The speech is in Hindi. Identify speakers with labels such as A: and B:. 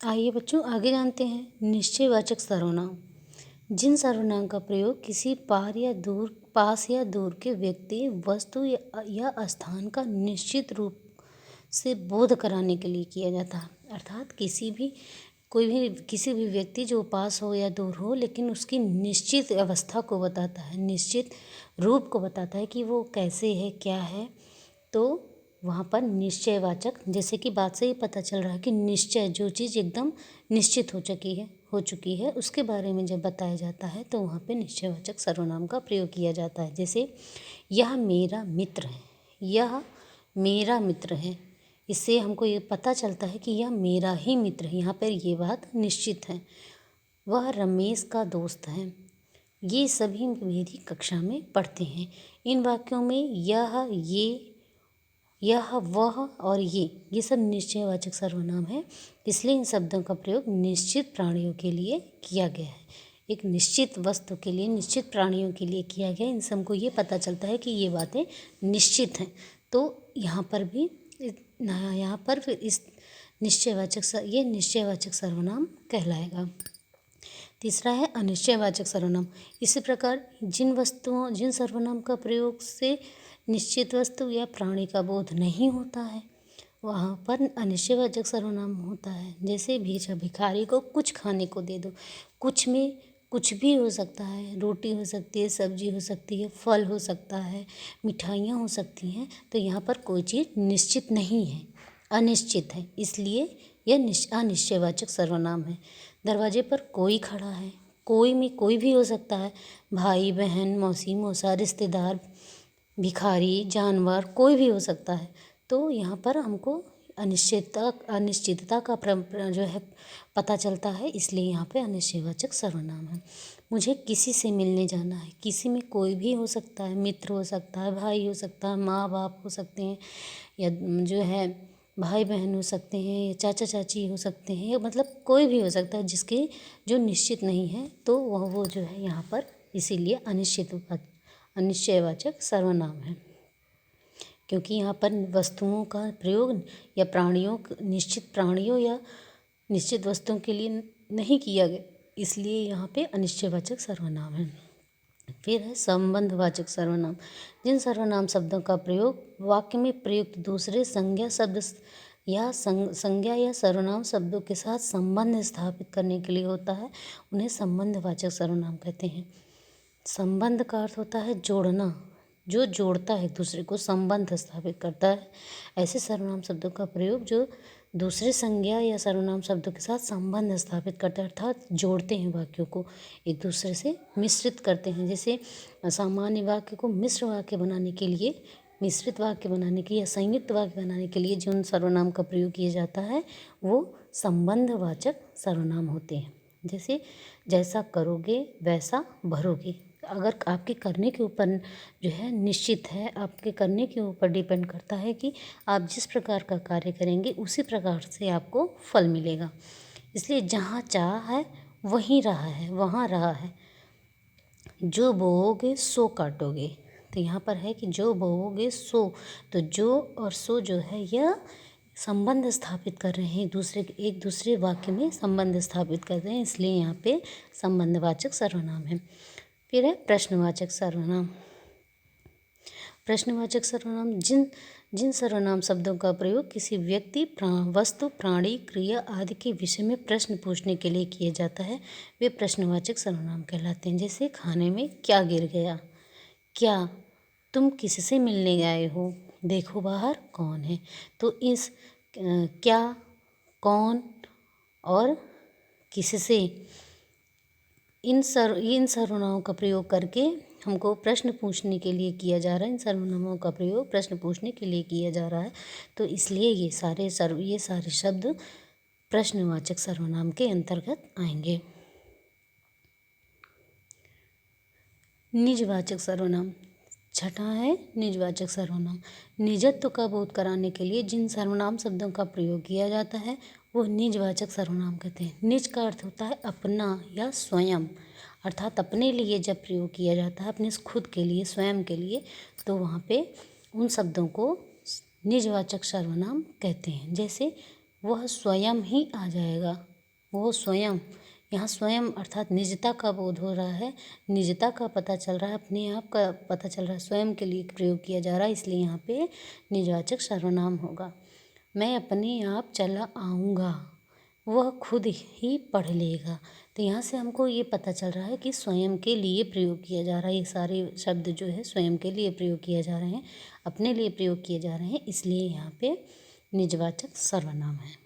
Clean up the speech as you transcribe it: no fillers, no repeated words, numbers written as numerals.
A: आइए बच्चों आगे जानते हैं निश्चयवाचक सर्वनाम। जिन सर्वनाम का प्रयोग किसी पास या दूर के व्यक्ति, वस्तु या स्थान का निश्चित रूप से बोध कराने के लिए किया जाता है। अर्थात किसी भी व्यक्ति जो पास हो या दूर हो, लेकिन उसकी निश्चित अवस्था को बताता है, निश्चित रूप को बताता है कि वो कैसे है, क्या है। तो वहाँ पर निश्चयवाचक, जैसे कि बात से ही पता चल रहा है कि निश्चय, जो चीज़ एकदम निश्चित हो चुकी है उसके बारे में जब बताया जाता है तो वहाँ पे निश्चयवाचक सर्वनाम का प्रयोग किया जाता है। जैसे यह मेरा मित्र है, यह मेरा मित्र है। इससे हमको ये पता चलता है कि यह मेरा ही मित्र है, यहाँ पर ये बात निश्चित है। वह रमेश का दोस्त है, ये सभी मेरी कक्षा में पढ़ते हैं। इन वाक्यों में यह, ये, यह, वह और ये सब निश्चयवाचक सर्वनाम है। इसलिए इन शब्दों का प्रयोग निश्चित प्राणियों के लिए किया गया है। एक निश्चित वस्तु के लिए, निश्चित प्राणियों के लिए किया गया। इन सबको ये पता चलता है कि ये बातें निश्चित हैं। तो यहाँ पर फिर इस ये निश्चयवाचक सर्वनाम कहलाएगा। तीसरा है अनिश्चयवाचक सर्वनाम। इसी प्रकार जिन सर्वनाम का प्रयोग से निश्चित वस्तु या प्राणी का बोध नहीं होता है, वहाँ पर अनिश्चयवाचक सर्वनाम होता है। जैसे भिखारी को कुछ खाने को दे दो। कुछ में कुछ भी हो सकता है, रोटी हो सकती है, सब्जी हो सकती है, फल हो सकता है, मिठाइयाँ हो सकती हैं। तो यहाँ पर कोई चीज़ निश्चित नहीं है, अनिश्चित है, इसलिए यह अनिश्चयवाचक सर्वनाम है। दरवाजे पर कोई खड़ा है, कोई में कोई भी हो सकता है, भाई बहन, मौसी मौसा, रिश्तेदार, भिखारी, जानवर, कोई भी हो सकता है। तो यहाँ पर हमको अनिश्चितता का जो है पता चलता है, इसलिए यहाँ पे अनिश्चयवाचक सर्वनाम है। मुझे किसी से मिलने जाना है, किसी में कोई भी हो सकता है, मित्र हो सकता है, भाई हो सकता है, माँ बाप हो सकते हैं, या जो है भाई बहन हो सकते हैं, या चाचा चाची हो सकते हैं, या मतलब कोई भी हो सकता है जिसके जो निश्चित नहीं है, तो वो जो है यहाँ पर इसीलिए अनिश्चयवाचक सर्वनाम है। क्योंकि यहाँ पर वस्तुओं का प्रयोग या निश्चित प्राणियों या निश्चित वस्तुओं के लिए नहीं किया गया, इसलिए यहाँ पे अनिश्चयवाचक सर्वनाम है। फिर है संबंधवाचक सर्वनाम। जिन सर्वनाम शब्दों का प्रयोग वाक्य में प्रयुक्त दूसरे संज्ञा या सर्वनाम शब्दों के साथ संबंध स्थापित करने के लिए होता है, उन्हें संबंधवाचक सर्वनाम कहते हैं। संबंध का अर्थ होता है जोड़ना, जो जोड़ता है एक दूसरे को, संबंध स्थापित करता है। ऐसे सर्वनाम शब्दों का प्रयोग जो दूसरे संज्ञा या सर्वनाम शब्दों के साथ संबंध स्थापित करते हैं, अर्थात जोड़ते हैं, वाक्यों को एक दूसरे से मिश्रित करते हैं। जैसे सामान्य वाक्य को मिश्र वाक्य बनाने के लिए, मिश्रित वाक्य बनाने के या संयुक्त वाक्य बनाने के लिए जिन सर्वनाम का प्रयोग किया जाता है वो संबंधवाचक सर्वनाम होते हैं। जैसे जैसा करोगे वैसा भरोगे। अगर आपके करने के ऊपर जो है निश्चित है, आपके करने के ऊपर डिपेंड करता है कि आप जिस प्रकार का कार्य करेंगे उसी प्रकार से आपको फल मिलेगा। इसलिए जहाँ चाह है वहीं रहा है, वहाँ रहा है। जो बोओगे सो काटोगे। तो यहाँ पर है कि जो बोओगे सो, तो जो और सो जो है यह संबंध स्थापित कर रहे हैं, एक दूसरे वाक्य में संबंध स्थापित कर रहे हैं, इसलिए यहाँ पे संबंधवाचक सर्वनाम है। फिर है प्रश्नवाचक सर्वनाम। प्रश्नवाचक सर्वनाम जिन सर्वनाम शब्दों का प्रयोग किसी व्यक्ति, वस्तु, प्राणी, क्रिया आदि के विषय में प्रश्न पूछने के लिए किया जाता है, वे प्रश्नवाचक सर्वनाम कहलाते हैं। जैसे खाने में क्या गिर गया, क्या, तुम किससे मिलने आए हो, देखो बाहर कौन है। तो इस क्या, कौन और किससे, इन सर्वनामों का प्रयोग करके हमको प्रश्न पूछने के लिए किया जा रहा है। इन सर्वनामों का प्रयोग प्रश्न पूछने के लिए किया जा रहा है, तो इसलिए ये सारे शब्द प्रश्नवाचक सर्वनाम के अंतर्गत आएंगे। निजवाचक सर्वनाम। छठा है निजवाचक सर्वनाम। निजत्व का बोध कराने के लिए जिन सर्वनाम शब्दों का प्रयोग किया जाता है वो निजवाचक सर्वनाम कहते हैं। निज का अर्थ होता है अपना या स्वयं, अर्थात अपने लिए जब प्रयोग किया जाता है, अपने खुद के लिए, स्वयं के लिए, तो वहाँ पे उन शब्दों को निजवाचक सर्वनाम कहते हैं। जैसे वह स्वयं ही आ जाएगा। वो स्वयं, यहाँ स्वयं अर्थात निजता का बोध हो रहा है, निजता का पता चल रहा है, अपने आप का पता चल रहा है, स्वयं के लिए प्रयोग किया जा रहा है, इसलिए यहाँ पे निजवाचक सर्वनाम होगा। मैं अपने आप चला आऊँगा, वह खुद ही पढ़ लेगा। तो यहाँ से हमको ये पता चल रहा है कि स्वयं के लिए प्रयोग किया जा रहा है। ये सारे शब्द जो है स्वयं के लिए प्रयोग किए जा रहे हैं, अपने लिए प्रयोग किए जा रहे हैं, इसलिए यहाँ पे निजवाचक सर्वनाम है।